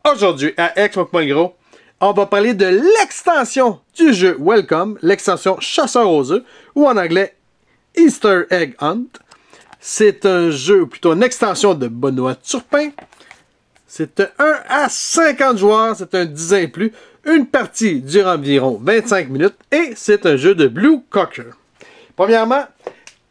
Aujourd'hui, à Expo.gros, on va parler de l'extension du jeu Welcome, l'extension Chasseur aux œufs, ou en anglais Easter Egg Hunt. C'est un jeu, ou plutôt une extension de Benoît Turpin. C'est un 1 à 50 joueurs, c'est un 10 ans et plus. Une partie dure environ 25 minutes et c'est un jeu de Blue Cocker. Premièrement,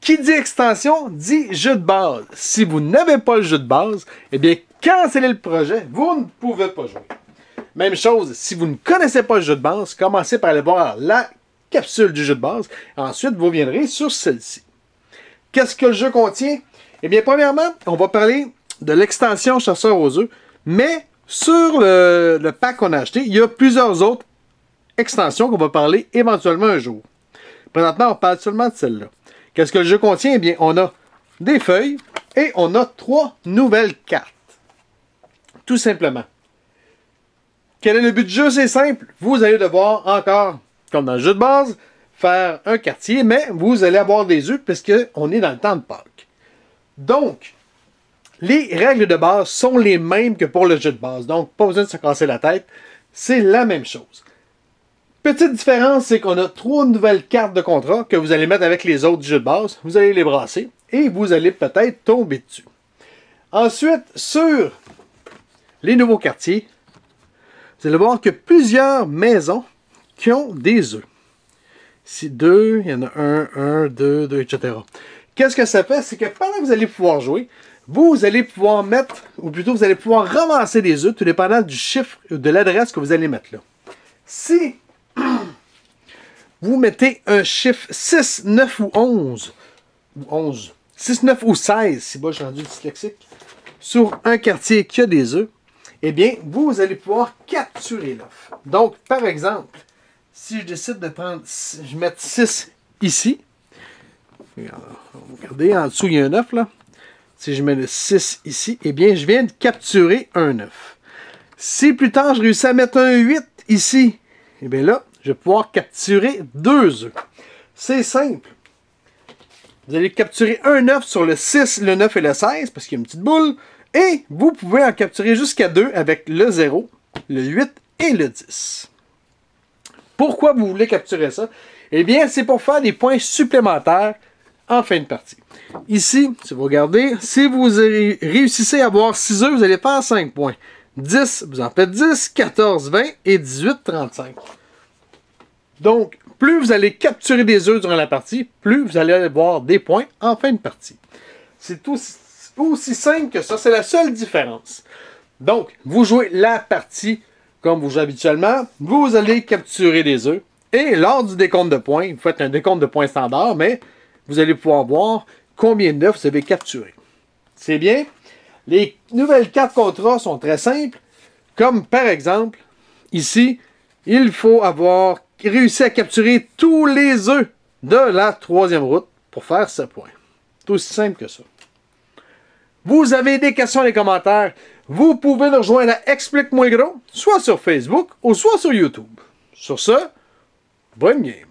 qui dit extension dit jeu de base. Si vous n'avez pas le jeu de base, eh bien, cancellez le projet, vous ne pouvez pas jouer. Même chose, si vous ne connaissez pas le jeu de base, commencez par aller voir la capsule du jeu de base. Ensuite, vous viendrez sur celle-ci. Qu'est-ce que le jeu contient? Eh bien, premièrement, on va parler de l'extension Chasseur aux œufs, mais sur le pack qu'on a acheté, il y a plusieurs autres extensions qu'on va parler éventuellement un jour. Présentement, on parle seulement de celle-là. Qu'est-ce que le jeu contient? Eh bien, on a des feuilles et on a 3 nouvelles cartes. Tout simplement. Quel est le but du jeu? C'est simple. Vous allez devoir encore, comme dans le jeu de base, faire un quartier, mais vous allez avoir des œufs puisqu'on est dans le temps de Pâques. Donc, les règles de base sont les mêmes que pour le jeu de base. Donc, pas besoin de se casser la tête. C'est la même chose. Petite différence, c'est qu'on a 3 nouvelles cartes de contrat que vous allez mettre avec les autres du jeu de base. Vous allez les brasser et vous allez peut-être tomber dessus. Ensuite, sur les nouveaux quartiers, vous allez voir que plusieurs maisons qui ont des œufs. Ici, 2, il y en a 1, 2, etc. Qu'est-ce que ça fait? C'est que pendant que vous allez pouvoir jouer, vous allez pouvoir mettre, ou plutôt vous allez pouvoir ramasser des œufs, tout dépendant du chiffre ou de l'adresse que vous allez mettre là. Si vous mettez un chiffre 6, 9 ou 11, 6, 9 ou 16, si moi je suis rendu dyslexique, sur un quartier qui a des œufs, eh bien, vous allez pouvoir capturer l'œuf. Donc, par exemple, si je décide de prendre, je vais mettre 6 ici, regardez, en dessous il y a un œuf là, si je mets le 6 ici, eh bien, je viens de capturer un œuf. Si plus tard, je réussis à mettre un 8 ici, eh bien là, je vais pouvoir capturer 2 œufs. C'est simple. Vous allez capturer un œuf sur le 6, le 9 et le 16, parce qu'il y a une petite boule, et vous pouvez en capturer jusqu'à 2 avec le 0, le 8 et le 10. Pourquoi vous voulez capturer ça? Eh bien, c'est pour faire des points supplémentaires en fin de partie. Ici, si vous regardez, si vous réussissez à avoir 6 œufs, vous allez faire 5 points. 10, vous en faites 10, 14, 20 et 18, 35. Donc, plus vous allez capturer des œufs durant la partie, plus vous allez avoir des points en fin de partie. C'est aussi simple que ça, c'est la seule différence. Donc, vous jouez la partie comme vous jouez habituellement, vous allez capturer des œufs, et lors du décompte de points, vous faites un décompte de points standard, mais vous allez pouvoir voir combien d'œufs vous avez capturé. C'est bien. Les nouvelles cartes contrats sont très simples, comme par exemple, ici, il faut avoir réussi à capturer tous les œufs de la 3e route pour faire ce point. C'est aussi simple que ça. Vous avez des questions dans les commentaires, vous pouvez nous rejoindre à Explique-moi gros, soit sur Facebook ou soit sur YouTube. Sur ce, bonne game!